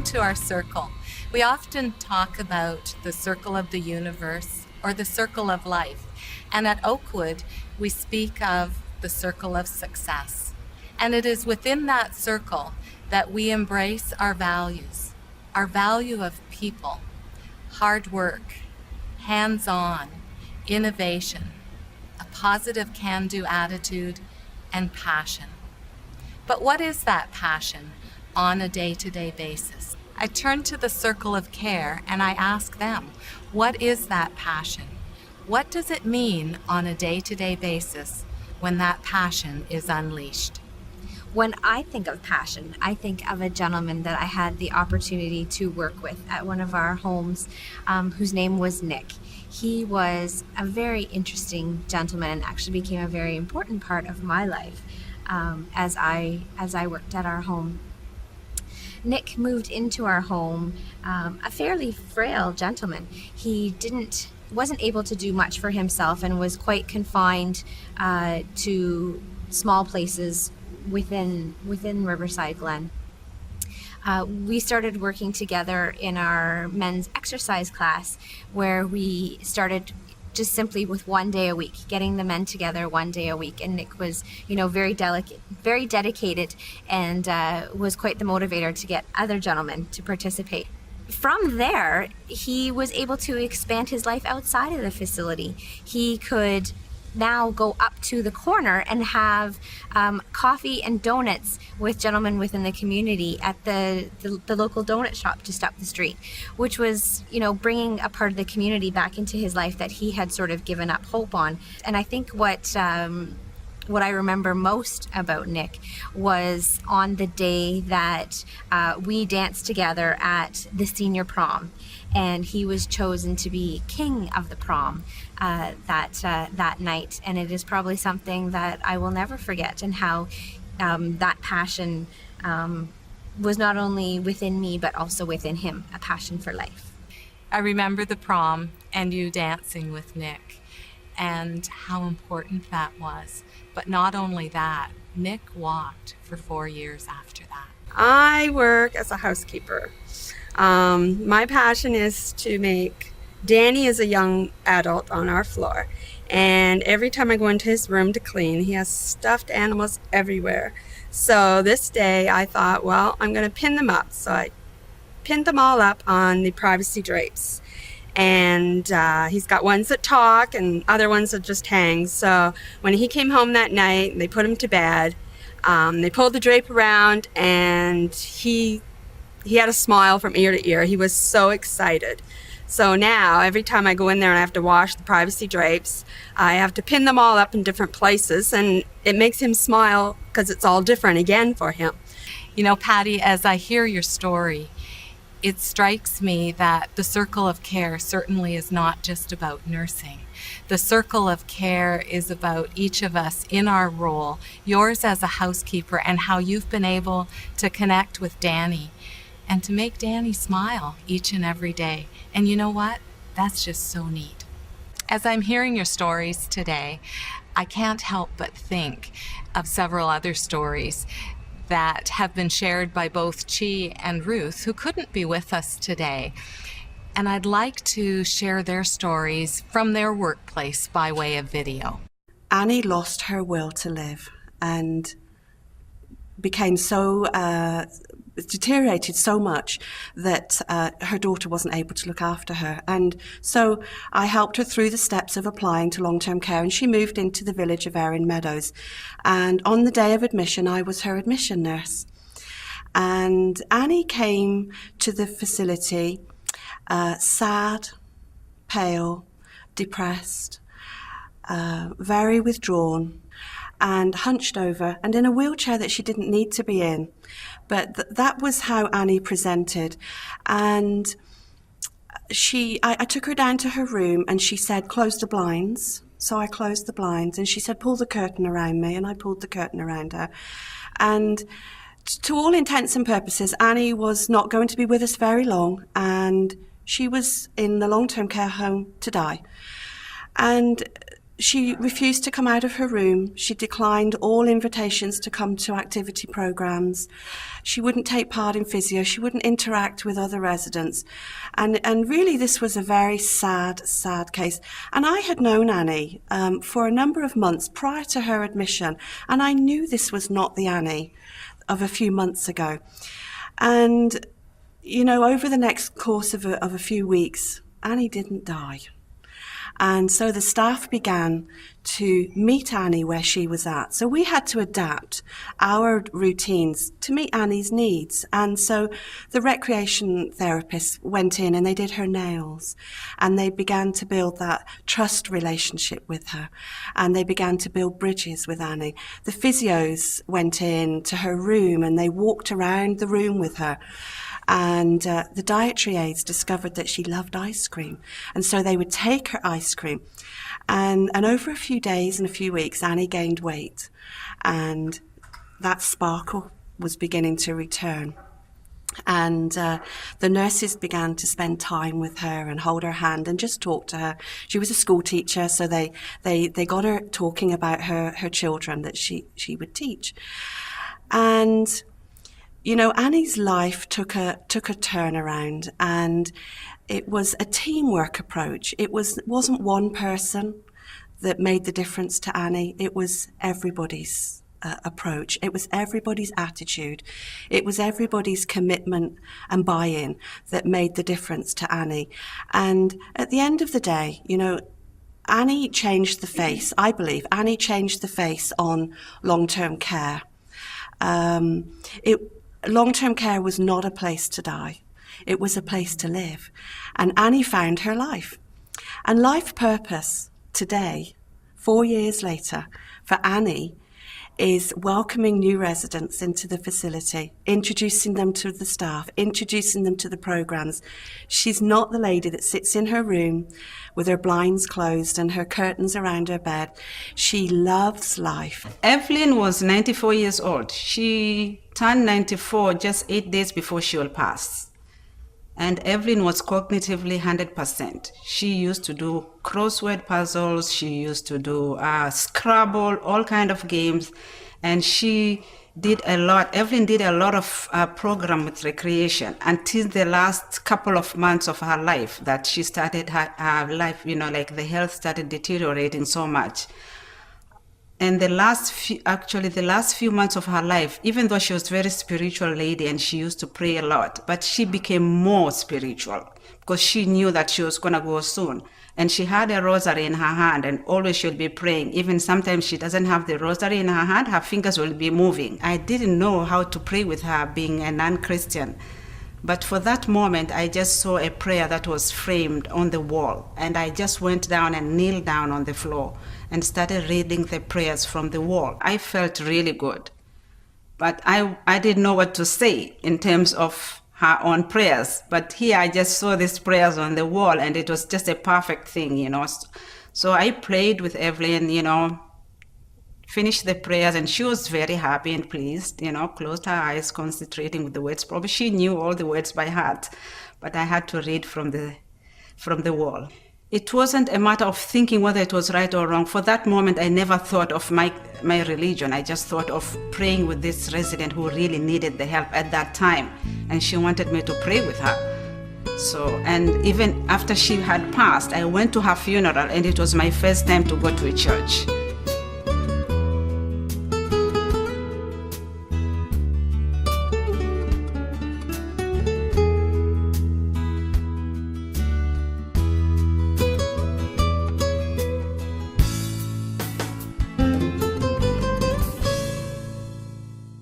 welcome to our circle. We often talk about the circle of the universe or the circle of life. And at Oakwood, we speak of the circle of success. And it is within that circle that we embrace our values, our value of people, hard work, hands-on, innovation, a positive can-do attitude, and passion. But what is that passion on a day-to-day basis? I turn to the circle of care and I ask them, what is that passion? What does it mean on a day-to-day basis when that passion is unleashed? When I think of passion, I think of a gentleman that I had the opportunity to work with at one of our homes, whose name was Nick. He was a very interesting gentleman and actually became a very important part of my life as I worked at our home. Nick moved into our home, a fairly frail gentleman. He wasn't able to do much for himself and was quite confined to small places within Riverside Glen. We started working together in our men's exercise class, where we started just simply with 1 day a week, getting the men together 1 day a week. And Nick was, very dedicated, and was quite the motivator to get other gentlemen to participate. From there, he was able to expand his life outside of the facility. He could now go up to the corner and have coffee and donuts with gentlemen within the community at the local donut shop just up the street, which was, bringing a part of the community back into his life that he had sort of given up hope on. And I think what I remember most about Nick was on the day that we danced together at the senior prom, and he was chosen to be king of the prom that night. And it is probably something that I will never forget, and how that passion was not only within me but also within him, a passion for life. I remember the prom and you dancing with Nick and how important that was. But not only that, Nick walked for 4 years after that. I work as a housekeeper. My passion is to make Danny is a young adult on our floor, and every time I go into his room to clean, he has stuffed animals everywhere. So this day I thought, well, I'm going to pin them up. So I pinned them all up on the privacy drapes. And he's got ones that talk and other ones that just hang. So when he came home that night, they put him to bed. They pulled the drape around, and he had a smile from ear to ear. He was so excited. So now every time I go in there and I have to wash the privacy drapes, I have to pin them all up in different places, and it makes him smile because it's all different again for him. Patty, as I hear your story, it strikes me that the circle of care certainly is not just about nursing. The circle of care is about each of us in our role, yours as a housekeeper, and how you've been able to connect with Danny and to make Danny smile each and every day. And you know what? That's just so neat. As I'm hearing your stories today, I can't help but think of several other stories that have been shared by both Chi and Ruth, who couldn't be with us today. And I'd like to share their stories from their workplace by way of video. Annie lost her will to live and became so deteriorated so much that her daughter wasn't able to look after her. And so I helped her through the steps of applying to long-term care, and she moved into the village of Erin Meadows. And on the day of admission, I was her admission nurse. And Annie came to the facility sad, pale, depressed, very withdrawn, and hunched over, and in a wheelchair that she didn't need to be in. But that was how Annie presented. And I took her down to her room, and she said, close the blinds. So I closed the blinds, and she said, pull the curtain around me, and I pulled the curtain around her. And to all intents and purposes, Annie was not going to be with us very long, and she was in the long-term care home to die. And she refused to come out of her room. She declined all invitations to come to activity programs. She wouldn't take part in physio. She wouldn't interact with other residents. And really this was a very sad, sad case. And I had known Annie for a number of months prior to her admission. And I knew this was not the Annie of a few months ago. And, you know, over the next course of a few weeks, Annie didn't die. And so the staff began to meet Annie where she was at. So we had to adapt our routines to meet Annie's needs. And so the recreation therapists went in and they did her nails. And they began to build that trust relationship with her. And they began to build bridges with Annie. The physios went in to her room and they walked around the room with her. And the dietary aides discovered that she loved ice cream. And so they would take her ice cream. And over a few days and a few weeks, Annie gained weight. And that sparkle was beginning to return. And the nurses began to spend time with her and hold her hand and just talk to her. She was a school teacher, so they got her talking about her children that she would teach. And you know, Annie's life took a turnaround, and it was a teamwork approach. It wasn't one person that made the difference to Annie. It was everybody's approach. It was everybody's attitude. It was everybody's commitment and buy-in that made the difference to Annie. And at the end of the day, you know, Annie changed the face. I believe Annie changed the face on long-term care. Long-term care was not a place to die. It was a place to live. And Annie found her life. And life purpose today, 4 years later, for Annie is welcoming new residents into the facility, introducing them to the staff, introducing them to the programs. She's not the lady that sits in her room with her blinds closed and her curtains around her bed. She loves life. Evelyn was 94 years old. She turned 94 just 8 days before she will pass. And Evelyn was cognitively 100%. She used to do crossword puzzles, she used to do Scrabble, all kind of games, and she did a lot. Evelyn did a lot of program with recreation until the last couple of months of her life that she started her life, you know, like the health started deteriorating so much. And the last few months of her life, even though she was a very spiritual lady and she used to pray a lot, but she became more spiritual because she knew that she was going to go soon. And she had a rosary in her hand and always she'll be praying. Even sometimes she doesn't have the rosary in her hand, her fingers will be moving. I didn't know how to pray with her being a non-Christian. But for that moment, I just saw a prayer that was framed on the wall. And I just went down and kneeled down on the floor and started reading the prayers from the wall. I felt really good. But I didn't know what to say in terms of her own prayers. But here I just saw these prayers on the wall and it was just a perfect thing, you know. So I prayed with Evelyn, you know, finished the prayers, and she was very happy and pleased, you know, closed her eyes, concentrating with the words. Probably she knew all the words by heart, but I had to read from the wall. It wasn't a matter of thinking whether it was right or wrong. For that moment, I never thought of my religion. I just thought of praying with this resident who really needed the help at that time, and she wanted me to pray with her. So, and even after she had passed, I went to her funeral, and it was my first time to go to a church.